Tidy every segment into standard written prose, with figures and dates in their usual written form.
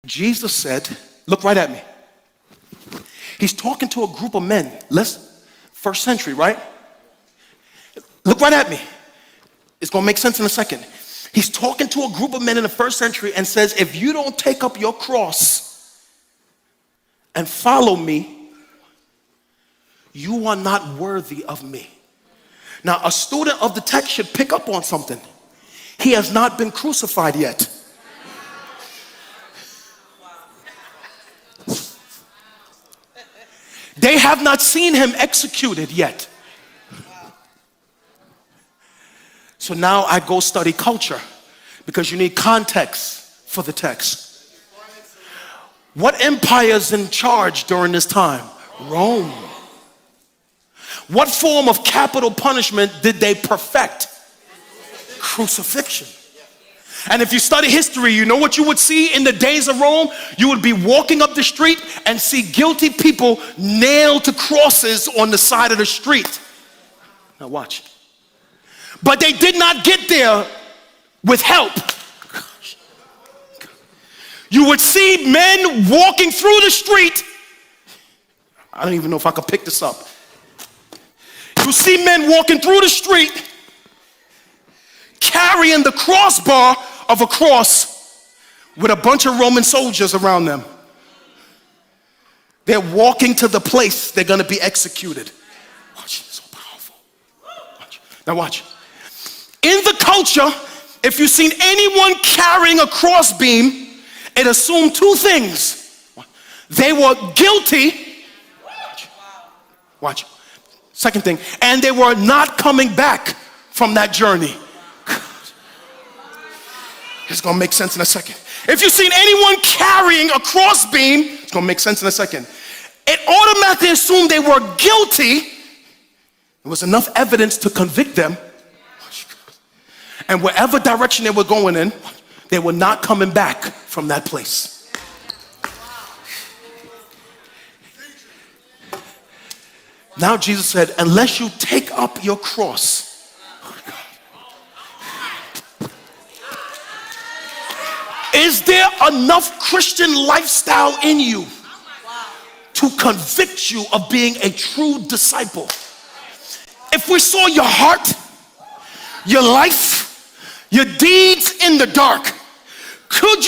Jesus said, look right at me. He's talking to a group of men. First century, right? Look right at me. It's going to make sense in a second. He's talking to a group of men in the first century and says, if you don't take up your cross and follow me, you are not worthy of me. Now, a student of the text should pick up on something. He has not been crucified yet. They have not seen him executed yet. So now I go study culture because you need context for the text. What empire is in charge during this time? Rome. What form of capital punishment did they perfect? Crucifixion. And if you study history, you know what you would see in the days of Rome? You would be walking up the street and see guilty people nailed to crosses on the side of the street. Now watch. But they did not get there with help. You would see men walking through the street. I don't even know if I could pick this up. You see men walking through the street carrying the crossbar of a cross with a bunch of Roman soldiers around them. They're walking to the place they're going to be executed. Watch, it's so powerful. Watch. Now watch. In the culture, if you've seen anyone carrying a crossbeam, it assumed two things. They were guilty. Watch. Second thing, and they were not coming back from that journey. It's going to make sense in a second. If you've seen anyone carrying a crossbeam, it's going to make sense in a second. It automatically assumed they were guilty. There was enough evidence to convict them. And wherever direction they were going in, they were not coming back from that place. Now Jesus said, unless you take up your cross. Is there enough Christian lifestyle in you to convict you of being a true disciple? If we saw your heart, your life, your deeds in the dark, could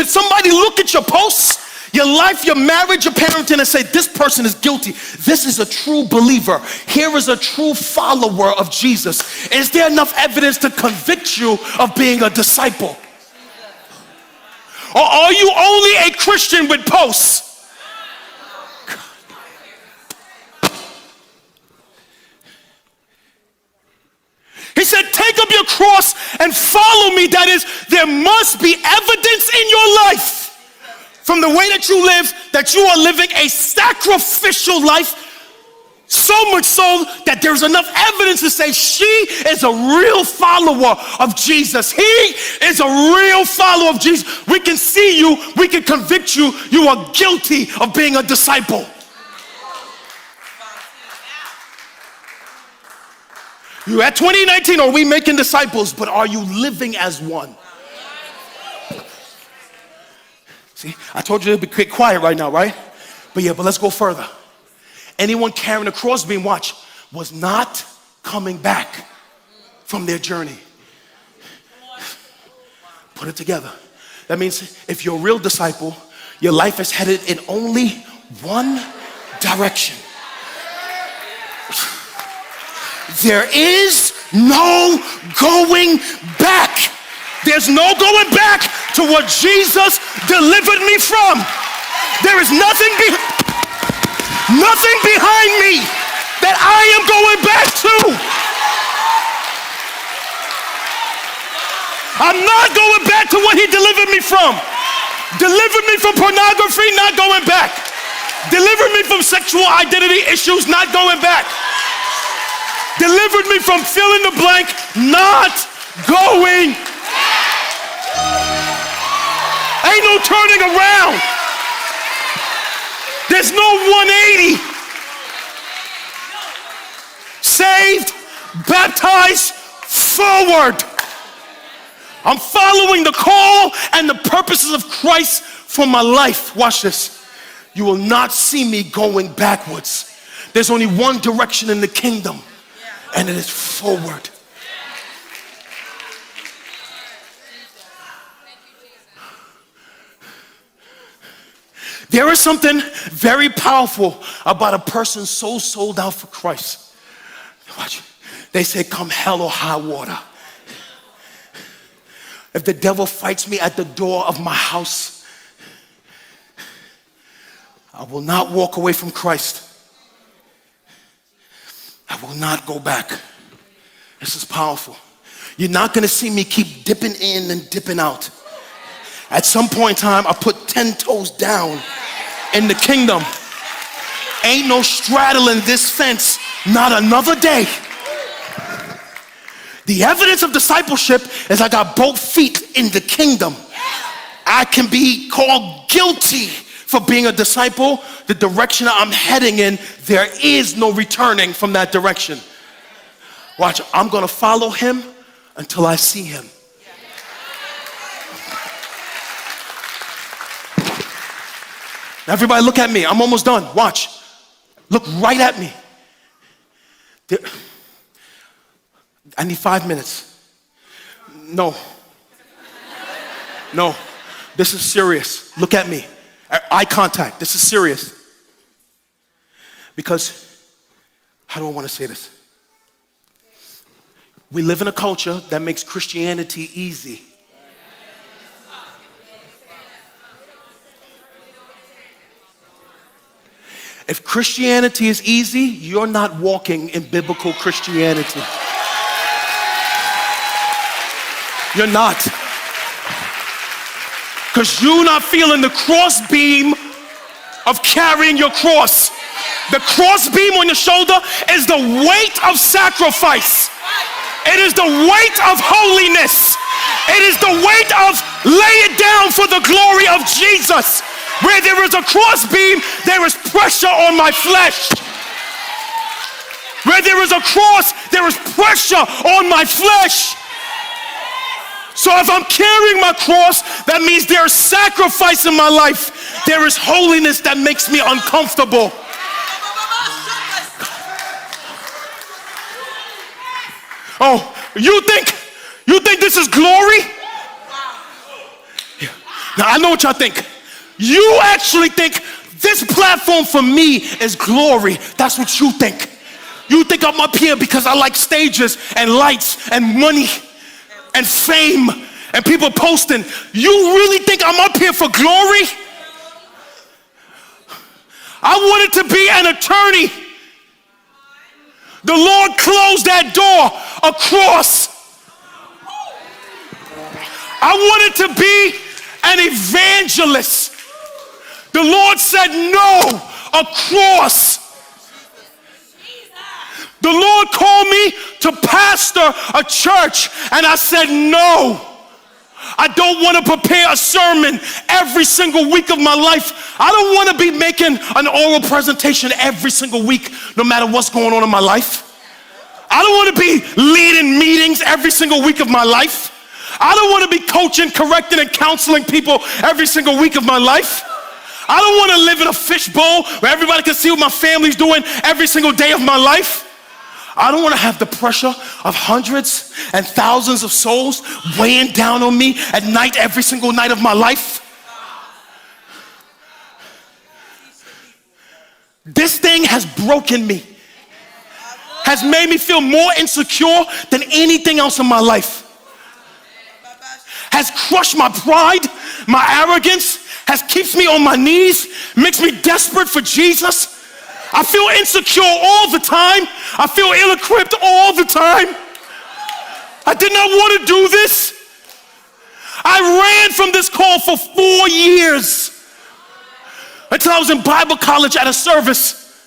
somebody look at your posts, your life, your marriage, your parenting, and say, this person is guilty. This is a true believer. Here is a true follower of Jesus. Is there enough evidence to convict you of being a disciple? Or are you only a Christian with posts? He said, take up your cross and follow me. That is, there must be evidence in your life from the way that you live that you are living a sacrificial life. So much so that there's enough evidence to say she is a real follower of Jesus. He is a real follower of Jesus. We can see you. We can convict you. You are guilty of being a disciple. You at 2019, are we making disciples? But are you living as one? See, I told you to be quiet right now, right? But let's go further. Anyone carrying a crossbeam, watch, was not coming back from their journey. Put it together. That means if you're a real disciple, your life is headed in only one direction. There is no going back. There's no going back to what Jesus delivered me from. There is nothing behind me that I am going back to. I'm not going back to what he delivered me from. Delivered me from pornography, not going back. Delivered me from sexual identity issues, not going back. Delivered me from fill in the blank, not going back. Ain't no turning around. There's no 180. Saved, baptized, forward. I'm following the call and the purposes of Christ for my life, watch this, you will not see me going backwards. There's only one direction in the kingdom, and it is forward. There is something very powerful about a person so sold out for Christ. Watch. They say, come hell or high water. If the devil fights me at the door of my house, I will not walk away from Christ. I will not go back. This is powerful. You're not going to see me keep dipping in and dipping out. At some point in time, I put 10 toes down in the kingdom. Ain't no straddling this fence, not another day. The evidence of discipleship is I got both feet in the kingdom. I can be called guilty for being a disciple. The direction I'm heading in, there is no returning from that direction. Watch, I'm going to follow him until I see him. Now everybody look at me. I'm almost done. Watch. Look right at me. I need 5 minutes. No. No. This is serious. Look at me. Eye contact. This is serious. Because, how do I want to say this? We live in a culture that makes Christianity easy. If Christianity is easy, you're not walking in biblical Christianity. You're not. Because you're not feeling the crossbeam of carrying your cross. The crossbeam on your shoulder is the weight of sacrifice. It is the weight of holiness. It is the weight of lay it down for the glory of Jesus. Where there is a crossbeam, there is pressure on my flesh. Where there is a cross, there is pressure on my flesh. So if I'm carrying my cross, that means there is sacrifice in my life. There is holiness that makes me uncomfortable. Oh, you think this is glory? Yeah. Now I know what y'all think. You actually think this platform for me is glory. That's what you think. You think I'm up here because I like stages and lights and money and fame and people posting. You really think I'm up here for glory? I wanted to be an attorney. The Lord closed that door across. I wanted to be an evangelist. The Lord said no, across. The Lord called me to pastor a church, and I said no. I don't want to prepare a sermon every single week of my life. I don't want to be making an oral presentation every single week, no matter what's going on in my life. I don't want to be leading meetings every single week of my life. I don't want to be coaching, correcting, and counseling people every single week of my life. I don't want to live in a fishbowl where everybody can see what my family's doing every single day of my life. I don't want to have the pressure of hundreds and thousands of souls weighing down on me at night, every single night of my life. This thing has broken me, has made me feel more insecure than anything else in my life, has crushed my pride, my arrogance, has keeps me on my knees, makes me desperate for Jesus. I feel insecure all the time. I feel ill-equipped all the time. I did not want to do this. I ran from this call for 4 years until I was in Bible college at a service.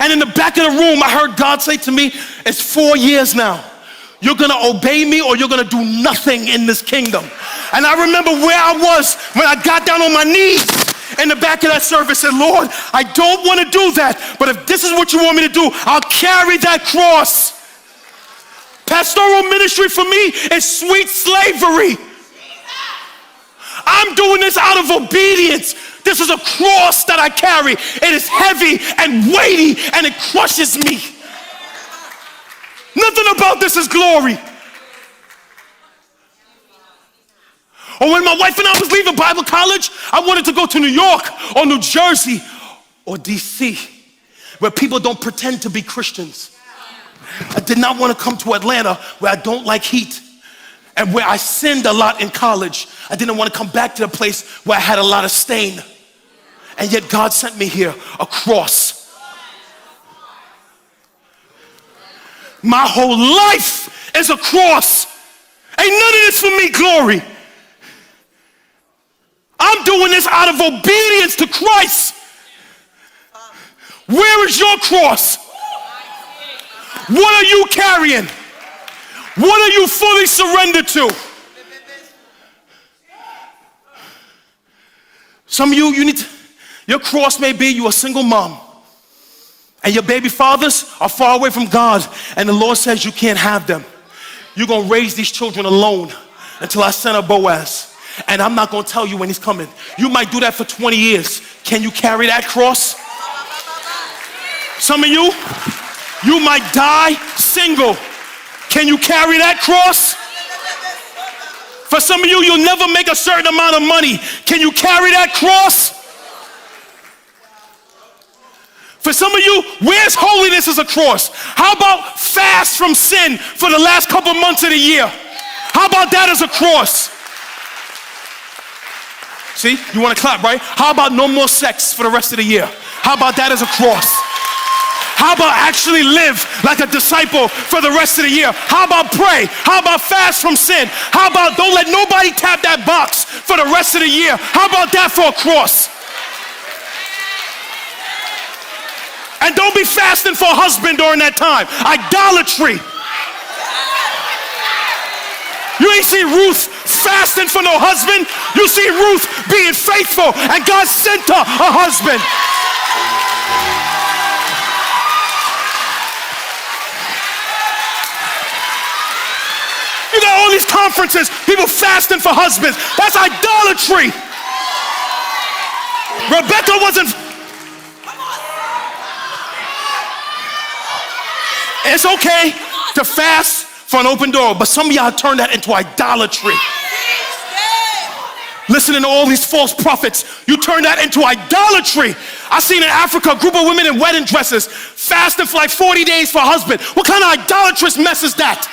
And in the back of the room, I heard God say to me, it's 4 years now. You're going to obey me or you're going to do nothing in this kingdom. And I remember where I was when I got down on my knees in the back of that service and said, Lord, I don't want to do that, but if this is what you want me to do, I'll carry that cross. Pastoral ministry for me is sweet slavery. I'm doing this out of obedience. This is a cross that I carry. It is heavy and weighty and it crushes me. Nothing about this is glory. Or when my wife and I was leaving Bible college, I wanted to go to New York or New Jersey or DC, where people don't pretend to be Christians. I did not want to come to Atlanta, where I don't like heat and where I sinned a lot in college. I didn't want to come back to the place where I had a lot of stain. And yet God sent me here, a cross. My whole life is a cross. Ain't none of this for me, glory. I'm doing this out of obedience to Christ. Where is your cross? What are you carrying? What are you fully surrendered to? Some of you need to, your cross may be you a single mom and your baby fathers are far away from God and the Lord says you can't have them. You're going to raise these children alone until I send a Boaz. And I'm not going to tell you when he's coming. You might do that for 20 years. Can you carry that cross? Some of you, you might die single. Can you carry that cross? For some of you, you'll never make a certain amount of money. Can you carry that cross? For some of you, where's holiness as a cross? How about fast from sin for the last couple months of the year? How about that as a cross? See, you want to clap, right? How about no more sex for the rest of the year? How about that as a cross? How about actually live like a disciple for the rest of the year? How about pray? How about fast from sin? How about don't let nobody tap that box for the rest of the year? How about that for a cross? And don't be fasting for a husband during that time. Idolatry. You ain't see Ruth fasting for no husband. You see Ruth being faithful and God sent her a husband. You got all these conferences, people fasting for husbands. That's idolatry. Rebecca wasn't. It's okay to fast for an open door, but some of y'all turn that into idolatry. Listening to all these false prophets, you turn that into idolatry. I seen in Africa a group of women in wedding dresses fasting for like 40 days for a husband. What kind of idolatrous mess is that?